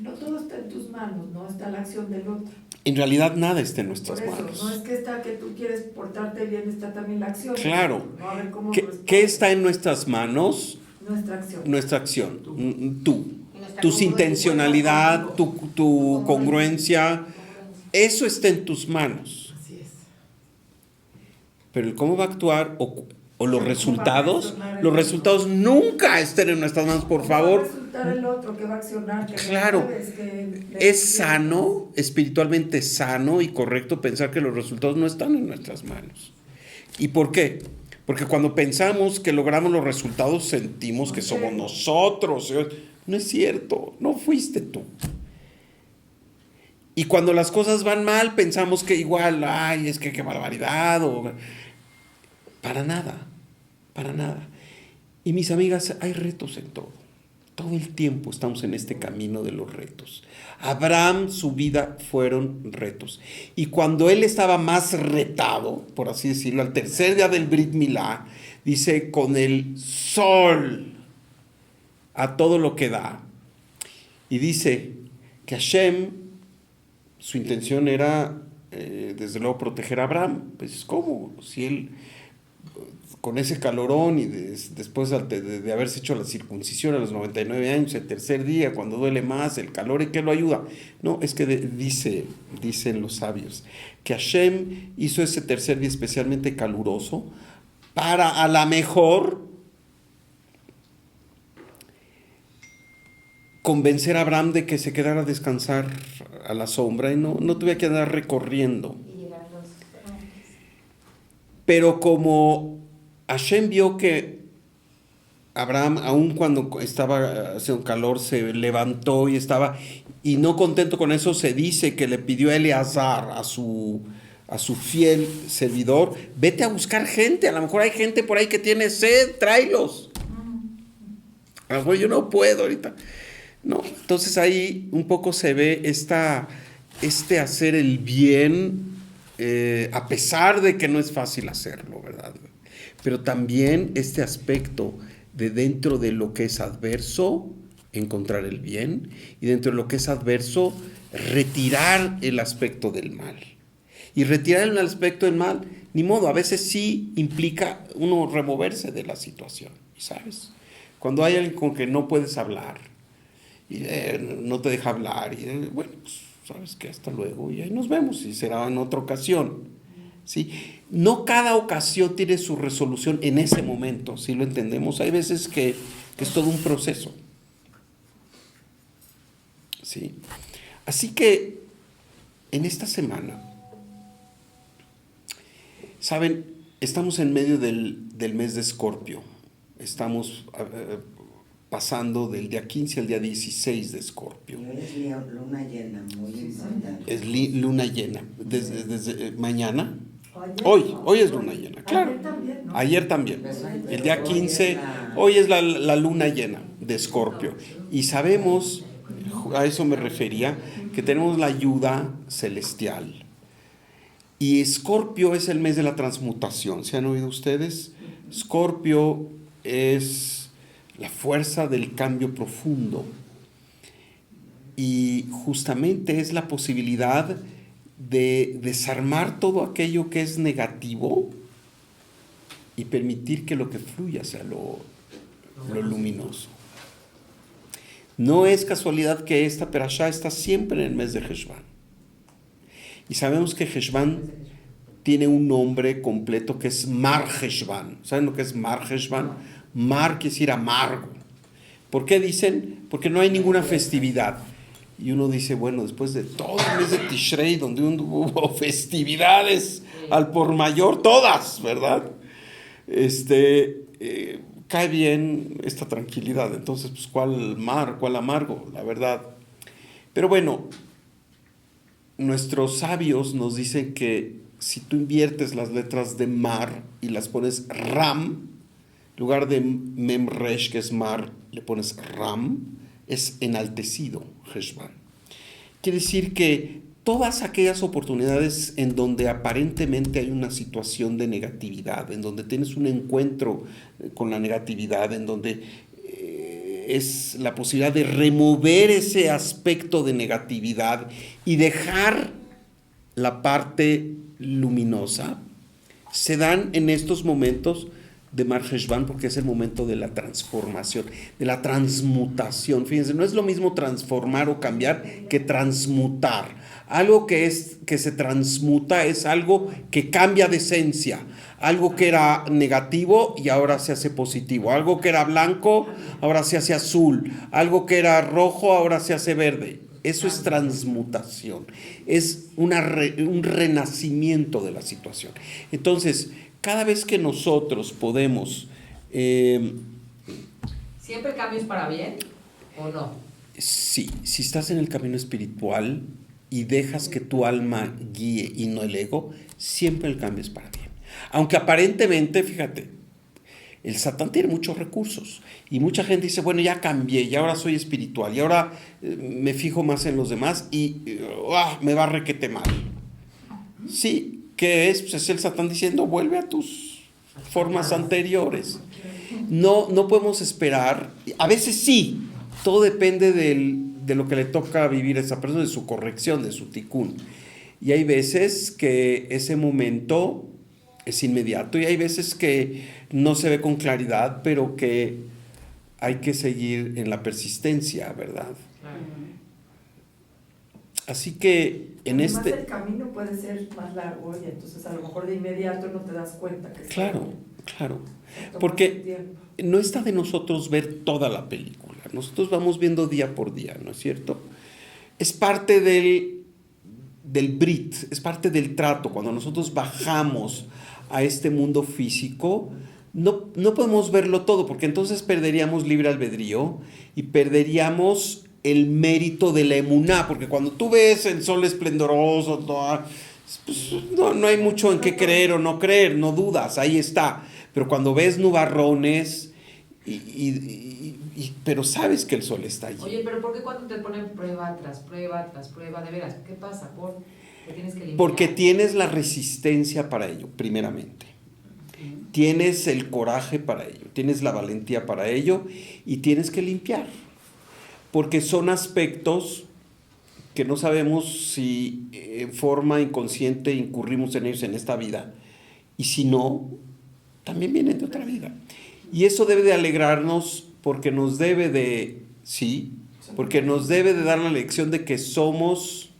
No todo está en tus manos, no está la acción del otro. En realidad nada está en nuestras Por eso, manos. no es que está que tú quieres portarte bien, está también la acción. Claro. No, a ver cómo ¿Qué responde. está en nuestras manos? Nuestra acción. Nuestra acción. Tú. Y nuestra Tu congruencia. intencionalidad, tu congruencia. Eso está en tus manos. Así es. Pero el cómo va a actuar o los ¿Cómo va a resultados, reaccionar el los otro? resultados nunca estén en nuestras manos, por ¿Cómo va a favor. resultar el otro que va a accionar? Que Claro. no puedes, que Es sano, espiritualmente sano y correcto pensar que los resultados no están en nuestras manos. ¿Y por qué? Porque cuando pensamos que logramos los resultados sentimos que somos nosotros. No es cierto, no fuiste tú. Y cuando las cosas van mal pensamos que igual, ay, es que qué barbaridad. Para nada, para nada. Y mis amigas, hay retos en todo. Todo el tiempo estamos en este camino de los retos. Abraham, su vida fueron retos. Y cuando él estaba más retado, por así decirlo, al tercer día del Brit Milá, dice, con el sol a todo lo que da. Y dice que Hashem, su intención era, desde luego, proteger a Abraham. Pues, ¿cómo? Si él... con ese calorón y después de haberse hecho la circuncisión a los 99 años, el tercer día, cuando duele más, el calor, ¿y qué lo ayuda? No, es que dicen los sabios, que Hashem hizo ese tercer día especialmente caluroso para a la mejor convencer a Abraham de que se quedara a descansar a la sombra y no tuviera que andar recorriendo. Y llegar a los... Pero como Hashem vio que Abraham, aun cuando estaba haciendo calor, se levantó y no contento con eso, se dice que le pidió a Eleazar, a su fiel servidor, vete a buscar gente, a lo mejor hay gente por ahí que tiene sed, tráelos. A lo mejor yo no puedo ahorita. No, entonces ahí un poco se ve este hacer el bien, a pesar de que no es fácil hacerlo, ¿verdad? Pero también este aspecto de dentro de lo que es adverso, encontrar el bien, y dentro de lo que es adverso, retirar el aspecto del mal. Y retirar el aspecto del mal, ni modo, a veces sí implica uno removerse de la situación, ¿sabes? Cuando hay alguien con que no puedes hablar, y no te deja hablar, y bueno, pues, sabes que hasta luego, y ahí nos vemos, y será en otra ocasión. ¿sí? No cada ocasión tiene su resolución en ese momento, ¿sí lo entendemos? Hay veces que es todo un proceso, ¿sí? Así que en esta semana, ¿saben? Estamos en medio del mes de Escorpio. Estamos pasando del día 15 al día 16 de Escorpio. Es luna llena, muy importante. Es luna llena. Desde mañana. Hoy es luna llena, claro. Ayer también, ¿no? Ayer también. El día Hoy 15, es la- hoy es la luna llena de Escorpio. Y sabemos, a eso me refería, que tenemos la ayuda celestial. Y Escorpio es el mes de la transmutación. ¿Se han oído ustedes? Escorpio es la fuerza del cambio profundo. Y justamente es la posibilidad de desarmar todo aquello que es negativo y permitir que lo que fluya sea lo luminoso. No es casualidad que esta perashá está siempre en el mes de Heshvan. Y sabemos que Heshvan tiene un nombre completo que es Mar Heshvan. ¿Saben lo que es Mar Heshvan? Mar quiere decir amargo. ¿Por qué dicen? Porque no hay ninguna festividad. Y uno dice, bueno, después de todo el mes de Tishrei, donde hubo festividades al por mayor, todas, ¿verdad? Cae bien esta tranquilidad. Entonces, pues, ¿cuál mar, cuál amargo? La verdad. Pero bueno, nuestros sabios nos dicen que si tú inviertes las letras de mar y las pones ram, en lugar de memresh, que es mar, le pones ram, es enaltecido, Heshvan. Quiere decir que todas aquellas oportunidades en donde aparentemente hay una situación de negatividad, en donde tienes un encuentro con la negatividad, en donde es la posibilidad de remover ese aspecto de negatividad y dejar la parte luminosa, se dan en estos momentos de Mar Heshvan porque es el momento de la transformación, de la transmutación. Fíjense, no es lo mismo transformar o cambiar que transmutar. Algo que se transmuta es algo que cambia de esencia. Algo que era negativo y ahora se hace positivo. Algo que era blanco, ahora se hace azul. Algo que era rojo, ahora se hace verde. Eso es transmutación. Es un renacimiento de la situación. Entonces, cada vez que nosotros podemos... ¿Siempre cambios para bien o no? Sí, si estás en el camino espiritual y dejas que tu alma guíe y no el ego, siempre el cambio es para bien. Aunque aparentemente, fíjate, el Satán tiene muchos recursos y mucha gente dice, bueno, ya cambié y ahora soy espiritual y ahora me fijo más en los demás y me va requete mal. Sí, ¿qué es? Pues es el Satán diciendo, vuelve a tus formas anteriores. No podemos esperar, a veces sí, todo depende de lo que le toca vivir a esa persona, de su corrección, de su tikkun. Y hay veces que ese momento es inmediato y hay veces que no se ve con claridad, pero que hay que seguir en la persistencia, ¿verdad? Así que en Además, el camino puede ser más largo y entonces a lo mejor de inmediato no te das cuenta que Claro. toma Porque su tiempo. no está de nosotros ver toda la película. Nosotros vamos viendo día por día, ¿no es cierto? Es parte del brit, es parte del trato. Cuando nosotros bajamos a este mundo físico, no podemos verlo todo, porque entonces perderíamos libre albedrío y perderíamos el mérito de la emuná, porque cuando tú ves el sol esplendoroso, pues no hay mucho en qué creer o no creer, no dudas, ahí está. Pero cuando ves nubarrones, pero sabes que el sol está allí. Oye, pero ¿por qué cuando te ponen prueba tras prueba tras prueba, de veras? ¿Qué pasa? ¿Qué tienes que limpiar? Porque tienes la resistencia para ello, primeramente. Tienes el coraje para ello, tienes la valentía para ello y tienes que limpiar. Porque son aspectos que no sabemos si en forma inconsciente incurrimos en ellos en esta vida. Y si no, también vienen de otra vida. Y eso debe de alegrarnos porque nos debe de, sí, porque nos debe de dar la lección de que somos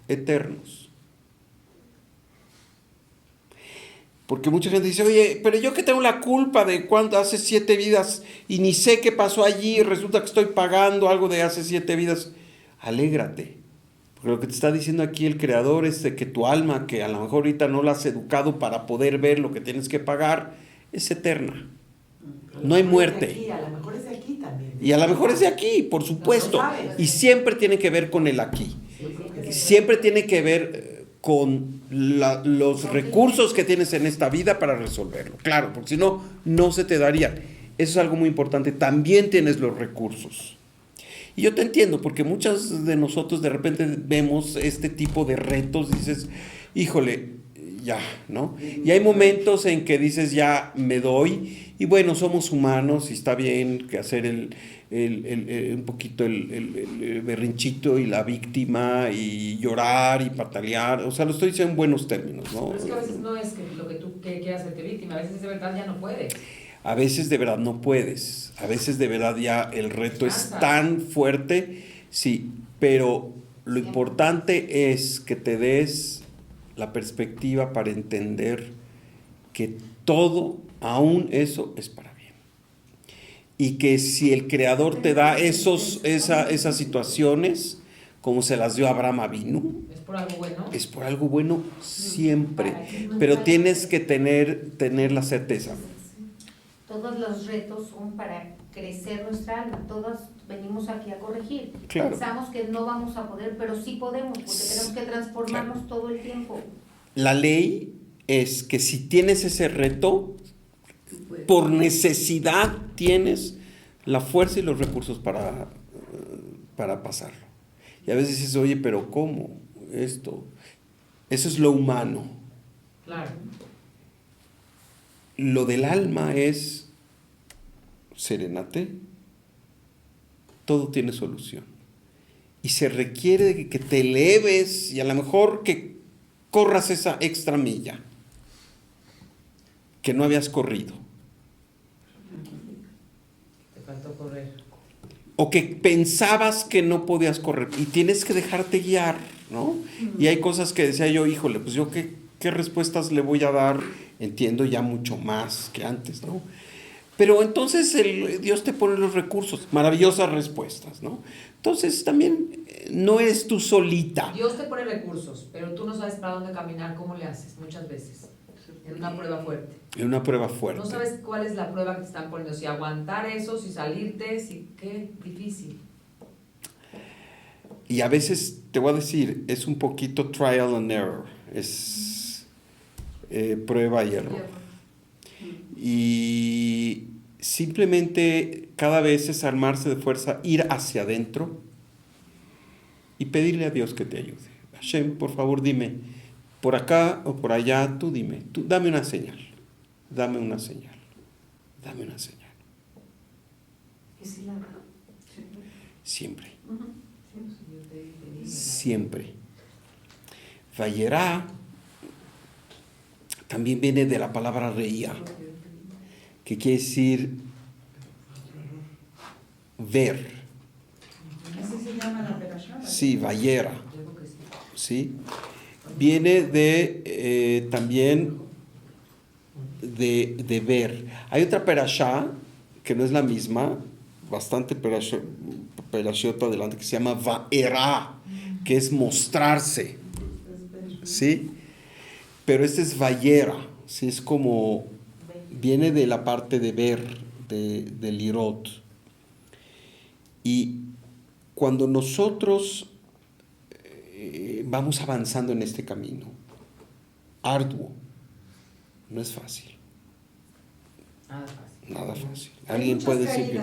eternos. Porque mucha gente dice, oye, pero yo que tengo la culpa de cuando hace 7 vidas y ni sé qué pasó allí y resulta que estoy pagando algo de hace 7 vidas. Alégrate. Porque lo que te está diciendo aquí el Creador es de que tu alma, que a lo mejor ahorita no la has educado para poder ver lo que tienes que pagar, es eterna. No hay muerte. A lo mejor es de aquí también. Y a lo mejor es de aquí, por supuesto. No lo sabes. Y siempre tiene que ver con el aquí. Siempre tiene que ver con los recursos que tienes en esta vida para resolverlo. Claro, porque si no, no se te darían. Eso es algo muy importante. También tienes los recursos. Y yo te entiendo, porque muchas de nosotros de repente vemos este tipo de retos y dices, híjole, ya, ¿no? Y hay momentos en que dices, ya me doy, y bueno, somos humanos y está bien que hacer un poquito el berrinchito y la víctima y llorar y patalear, o sea, lo estoy diciendo en buenos términos, ¿no? Pero es que a veces no es que lo que tú quieras hacerte víctima, a veces de verdad ya no puedes. A veces de verdad no puedes, a veces de verdad ya el reto es tan fuerte, sí, pero lo importante es que te des la perspectiva para entender que todo, aún eso, es para bien. Y que si el Creador te da esas situaciones, como se las dio a Abraham Avinu, ¿Es por algo bueno? es por algo bueno siempre, pero tienes que tener la certeza. Todos los retos son para crecer nuestra alma, todos venimos aquí a corregir. Claro. Pensamos que no vamos a poder, pero sí podemos, porque tenemos que transformarnos todo el tiempo. La ley es que si tienes ese reto, por necesidad tienes la fuerza y los recursos para pasarlo. Y a veces dices, oye, pero ¿cómo esto? Eso es lo humano. Claro. Lo del alma es serénate, todo tiene solución. Y se requiere de que te eleves y a lo mejor que corras esa extra milla que no habías corrido. Te faltó correr. O que pensabas que no podías correr y tienes que dejarte guiar, ¿no? Y hay cosas que decía yo, híjole, pues yo qué respuestas le voy a dar, entiendo ya mucho más que antes, ¿no? Pero entonces Dios te pone los recursos, maravillosas respuestas, ¿no? Entonces también no eres tú solita. Dios te pone recursos, pero tú no sabes para dónde caminar, ¿cómo le haces? Muchas veces. En una prueba fuerte. En una prueba fuerte. No sabes cuál es la prueba que te están poniendo, si aguantar eso, si salirte, si qué difícil. Y a veces, te voy a decir, es un poquito trial and error, es prueba y error. Y simplemente cada vez es armarse de fuerza, ir hacia adentro y pedirle a Dios que te ayude. Hashem, por favor, dime, por acá o por allá, tú dime, tú dame una señal, dame una señal, dame una señal. Siempre. Siempre. Vayerá también viene de la palabra reía, que quiere decir ver. ¿Así se llama la perashá? Sí, vayera. ¿Sí? Viene de también de ver. Hay otra perashá que no es la misma, bastante perashota adelante, que se llama vaera, que es mostrarse. ¿Sí? Pero este es vayera, ¿sí? Es como, viene de la parte de ver, de lirot. Y cuando nosotros vamos avanzando en este camino, arduo, no es fácil. Nada fácil. Nada fácil. Alguien puede decir que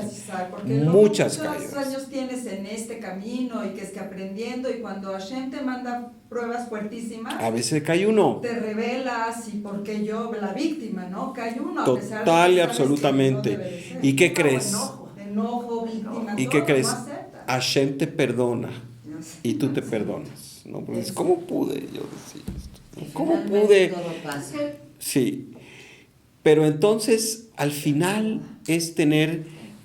porque muchas muchos caídas. años tienes en este camino y que es que aprendiendo, y cuando Hashem te manda pruebas fuertísimas, A veces cae uno. te revelas, y porque yo, la víctima, ¿no? Cae uno a pesar de que Total y sabes absolutamente. que no debe de ser. ¿Y qué crees? Enojo, víctima, ¿Y todo, qué crees? no aceptas. Hashem te perdona No sé. y tú te perdonas, ¿no? Porque dices, ¿cómo pude yo decir esto? ¿Cómo Finalmente pude? todo pasa. Sí. Pero entonces, al final, es tener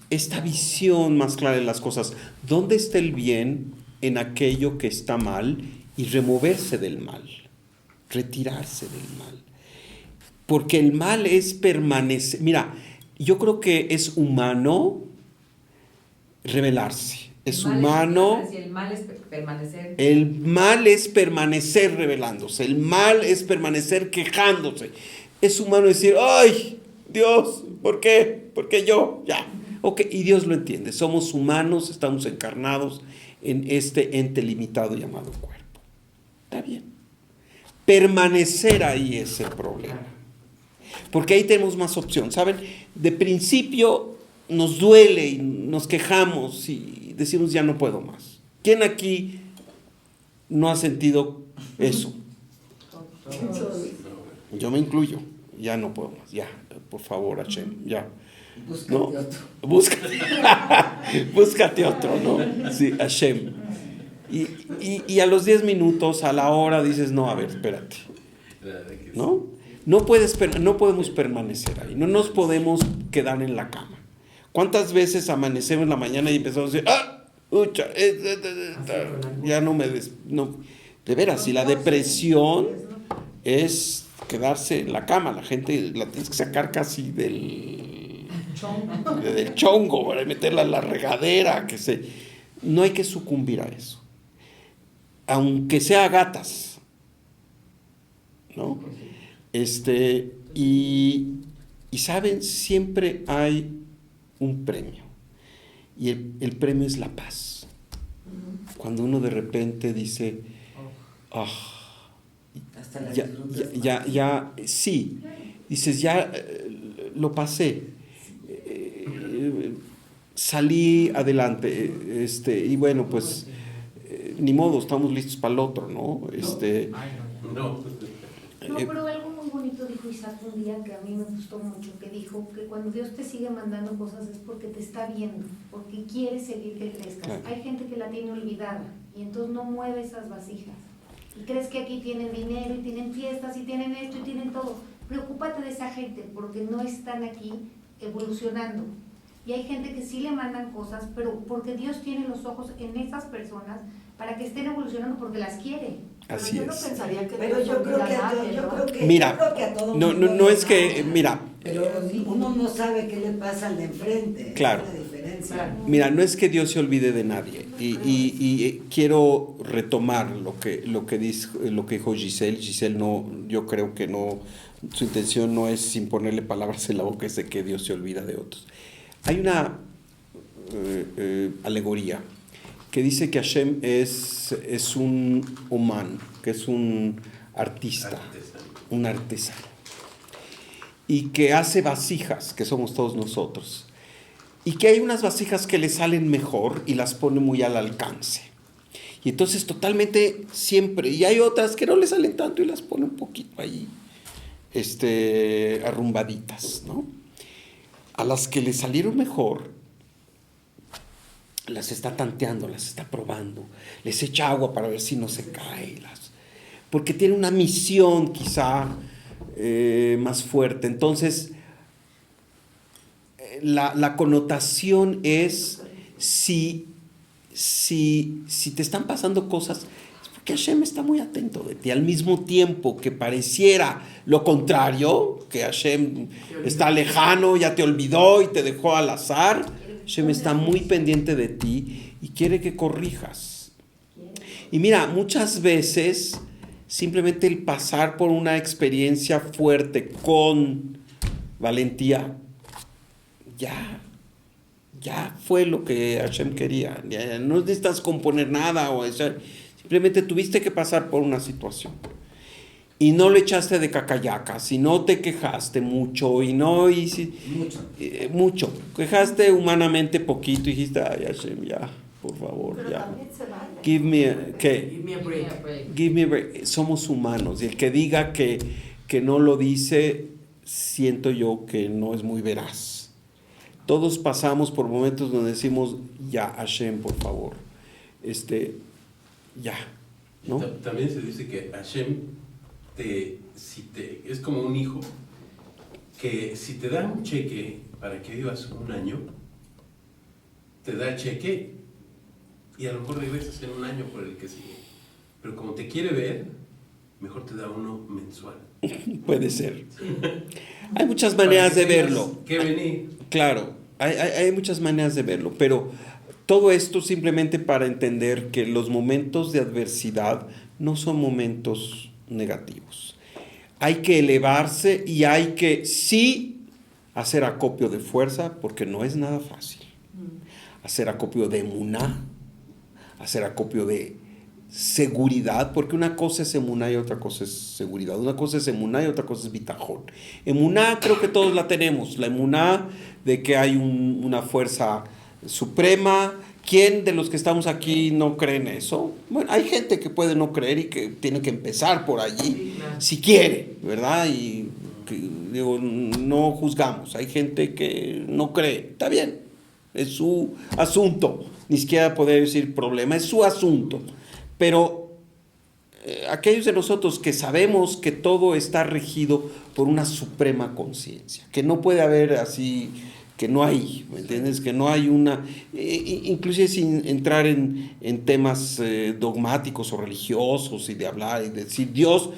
esta visión más clara de las cosas. ¿Dónde está el bien en aquello que está mal? Y removerse del mal, retirarse del mal. Porque el mal es permanecer. Mira, yo creo que es humano rebelarse. Es humano. Si el mal es permanecer. El mal es permanecer rebelándose. El mal es permanecer quejándose. Es humano decir, ¡ay, Dios! ¿Por qué? ¿Por qué yo? Ya. Ok, y Dios lo entiende. Somos humanos, estamos encarnados en este ente limitado llamado cuerpo. Está bien. Permanecer ahí es el problema. Porque ahí tenemos más opción. ¿Saben? De principio nos duele y nos quejamos y decimos ya no puedo más. ¿Quién aquí no ha sentido eso? Yo me incluyo. Ya no puedo más. Ya, por favor, Hashem, ya. Búscate ¿No? otro. Búscate otro, ¿no? Sí, Hashem. Y a los 10 minutos, a la hora, dices, no, a ver, espérate. ¿No? No podemos permanecer ahí. No nos podemos quedar en la cama. ¿Cuántas veces amanecemos en la mañana y empezamos a decir, ¡ah! Ucha, ya no me... no. De veras, si la depresión es quedarse en la cama, la gente la tienes que sacar casi del chongo, para meterla en la regadera, no hay que sucumbir a eso. Aunque sea gatas, ¿no? Y saben, siempre hay un premio. Y el premio es la paz. Cuando uno de repente dice, Hasta la ya, disfrutas ya, más. sí, dices, ya lo pasé, salí adelante, y bueno, pues ni modo, estamos listos para el otro, ¿no? No, pero algo muy bonito dijo Isaac un día que a mí me gustó mucho, que dijo que cuando Dios te sigue mandando cosas es porque te está viendo, porque quiere seguir que crezcas. Claro. Hay gente que la tiene olvidada y entonces no mueve esas vasijas. Y crees que aquí tienen dinero y tienen fiestas y tienen esto y tienen todo. Preocúpate de esa gente porque no están aquí evolucionando. Y hay gente que sí le mandan cosas, pero porque Dios tiene los ojos en esas personas para que estén evolucionando porque las quiere. Así Yo no es. pensaría que Pero Dios yo creo olvida que a a nadie, yo ¿no? creo que Mira, a todo no mundo es que, le mira, pero uno no sabe qué le pasa al de enfrente. Claro. Es la diferencia. Claro. mira, no es que Dios se olvide de nadie. Y quiero retomar lo que dijo Giselle. Giselle no, yo creo que no, su intención no es imponerle palabras en la boca, es de que Dios se olvida de otros. Hay una alegoría que dice que Hashem es un humano, que es un artista, un artesano, y que hace vasijas, que somos todos nosotros, y que hay unas vasijas que le salen mejor y las pone muy al alcance. Y entonces totalmente siempre, y hay otras que no le salen tanto y las pone un poquito ahí, arrumbaditas, ¿no? A las que le salieron mejor, las está tanteando, las está probando, les echa agua para ver si no se cae, porque tiene una misión quizá más fuerte. Entonces, la connotación es si te están pasando cosas, es porque Hashem está muy atento de ti, al mismo tiempo que pareciera lo contrario, que Hashem está lejano, ya te olvidó y te dejó al azar. Hashem está muy pendiente de ti y quiere que corrijas. Y mira, muchas veces simplemente el pasar por una experiencia fuerte con valentía, ya fue lo que Hashem quería. Ya no necesitas componer nada, simplemente tuviste que pasar por una situación. Y no lo echaste de cacayacas, y no te quejaste mucho, mucho. Quejaste humanamente poquito, y dijiste, ay Hashem, ya, por favor, Pero ya. también se vale. Give me, ¿qué? Give me a break. Give me a break. Somos humanos, y el que diga que no lo dice, siento yo que no es muy veraz. Todos pasamos por momentos donde decimos, ya, Hashem, por favor, ya, ¿no? También se dice que Hashem es como un hijo que si te da un cheque para que vivas un año, te da el cheque y a lo mejor regresas en un año por el que sigue. Pero como te quiere ver, mejor te da uno mensual. Puede ser. Hay muchas maneras de verlo. ¿Qué venir? Claro, hay muchas maneras de verlo, pero todo esto simplemente para entender que los momentos de adversidad no son momentos negativos. Hay que elevarse y hay que sí hacer acopio de fuerza, porque no es nada fácil. Hacer acopio de emuná, hacer acopio de seguridad, porque una cosa es emuná y otra cosa es seguridad. Una cosa es emuná y otra cosa es bitajón. Emuná creo que todos la tenemos, la emuná de que hay una fuerza suprema. ¿Quién de los que estamos aquí no cree en eso? Bueno, hay gente que puede no creer y que tiene que empezar por allí, si quiere, ¿verdad? Y digo, no juzgamos. Hay gente que no cree, está bien, es su asunto, ni siquiera poder decir problema, es su asunto. Pero aquellos de nosotros que sabemos que todo está regido por una suprema conciencia, que no puede haber así, que no hay, ¿me entiendes? Que no hay una, inclusive sin entrar en temas dogmáticos o religiosos y de hablar y de decir Dios.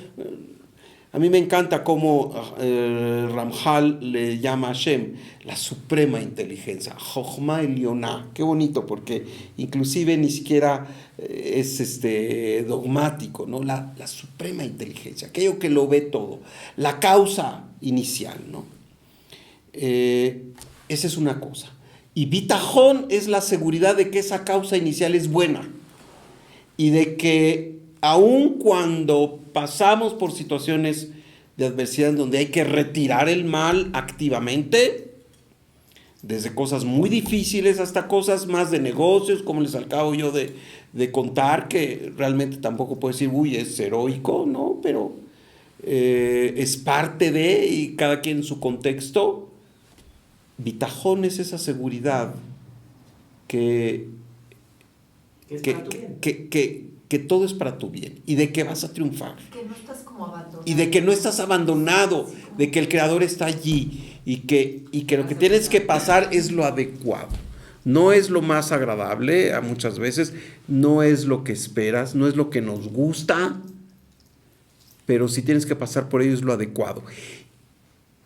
A mí me encanta cómo Ramjal le llama a Hashem la suprema inteligencia, Jochma Elioná. Qué bonito, porque inclusive ni siquiera es dogmático, ¿no? La suprema inteligencia, aquello que lo ve todo, la causa inicial, ¿no? Esa es una cosa. Y bitajón es la seguridad de que esa causa inicial es buena y de que aun cuando pasamos por situaciones de adversidad en donde hay que retirar el mal activamente, desde cosas muy difíciles hasta cosas más de negocios, como les acabo yo de contar, que realmente tampoco puedo decir, uy, es heroico, ¿no? Pero es parte de, y cada quien en su contexto. Bitajón es esa seguridad que todo es para tu bien y de que vas a triunfar. Que no estás como abandonado. Y de que no estás abandonado, de que el Creador está allí y que lo que tienes que pasar es lo adecuado. No es lo más agradable, a muchas veces, no es lo que esperas, no es lo que nos gusta, pero si tienes que pasar por ello es lo adecuado.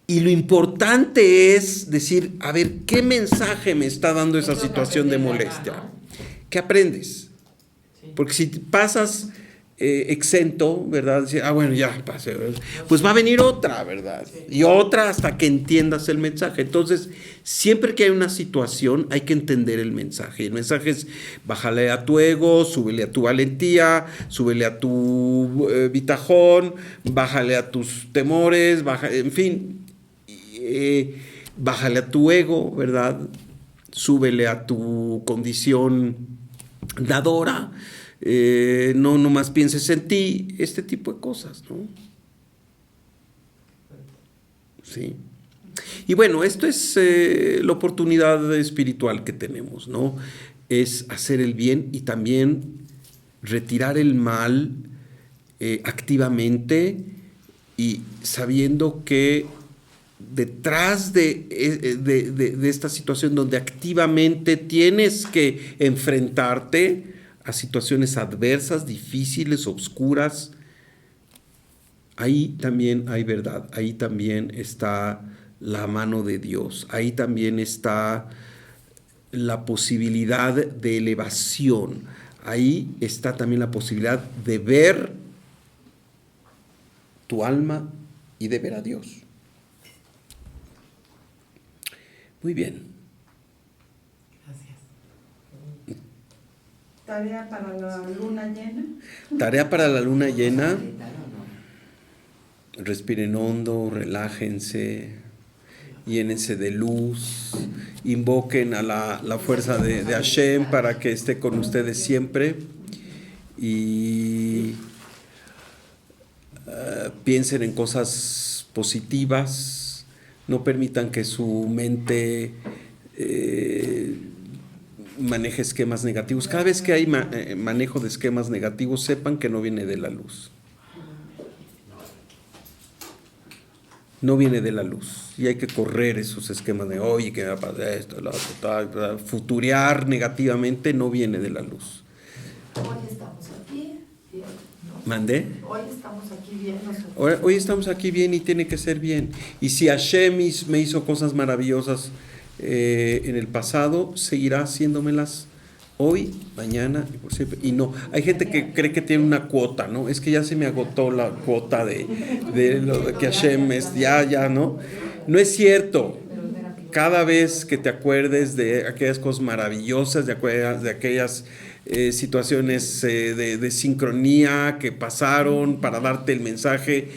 Y lo importante es decir, a ver, ¿qué mensaje me está dando esa situación de molestia? ¿Qué aprendes? Porque si pasas exento, ¿verdad? Decir, bueno, ya pasé, pues va a venir otra, ¿verdad? Y otra hasta que entiendas el mensaje. Entonces, siempre que hay una situación, hay que entender el mensaje. El mensaje es, bájale a tu ego, súbele a tu valentía, súbele a tu bitajón, bájale a tus temores, en fin, bájale a tu ego, ¿verdad? Súbele a tu condición dadora. No nomás pienses en ti, este tipo de cosas, ¿no? Sí. Y bueno, esto es la oportunidad espiritual que tenemos, ¿no? Es hacer el bien y también retirar el mal activamente y sabiendo que detrás de esta situación donde activamente tienes que enfrentarte a situaciones adversas, difíciles, oscuras, ahí también hay verdad, ahí también está la mano de Dios, ahí también está la posibilidad de elevación, ahí está también la posibilidad de ver tu alma y de ver a Dios. Muy bien. Tarea para la luna llena. Tarea para la luna llena. Respiren hondo, relájense, llénense de luz, invoquen a la fuerza de Hashem para que esté con ustedes siempre y piensen en cosas positivas, no permitan que su mente maneje esquemas negativos. Cada vez que hay manejo de esquemas negativos, sepan que no viene de la luz. No viene de la luz. Y hay que correr esos esquemas de, oye, que va a pasar esto, lo otro, futurear negativamente no viene de la luz. Hoy estamos aquí. ¿Mandé? Hoy estamos aquí bien nosotros. Hoy estamos aquí bien y tiene que ser bien. Y si Hashem me hizo cosas maravillosas en el pasado, seguirá haciéndomelas hoy, mañana y por siempre. Y no, hay gente que cree que tiene una cuota, ¿no? Es que ya se me agotó la cuota de lo de que Hashem es, ya, ¿no? No es cierto. Cada vez que te acuerdes de aquellas cosas maravillosas, de aquellas situaciones de sincronía que pasaron para darte el mensaje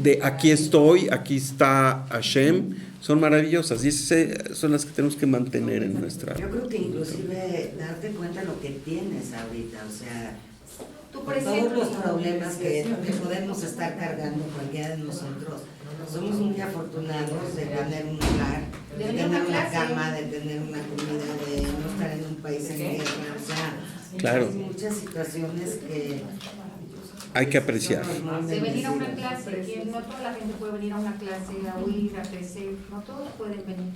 de aquí estoy, aquí está Hashem, son maravillosas y esas son las que tenemos que mantener en nuestra... Yo creo que inclusive darte cuenta de lo que tienes ahorita, o sea, Tu con presente. todos los problemas que podemos estar cargando cualquiera de nosotros, somos muy afortunados de tener un hogar, de tener una cama, de tener una comida, de no estar en un país en guerra, o sea, Claro. hay muchas situaciones que Hay que apreciar. De venir a una clase, que no toda la gente puede venir a una clase, a oír, a crecer, no todos pueden venir.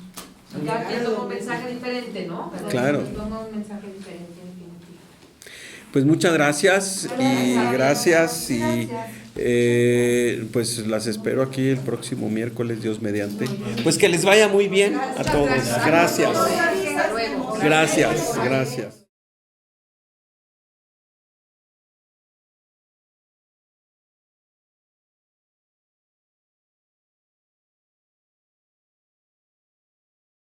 Cada quien toma un mensaje diferente, ¿no? Claro. Toma un mensaje diferente, definitivo. Pues muchas gracias y gracias y pues las espero aquí el próximo miércoles, Dios mediante. Pues que les vaya muy bien a todos. Gracias. Hasta luego. Gracias.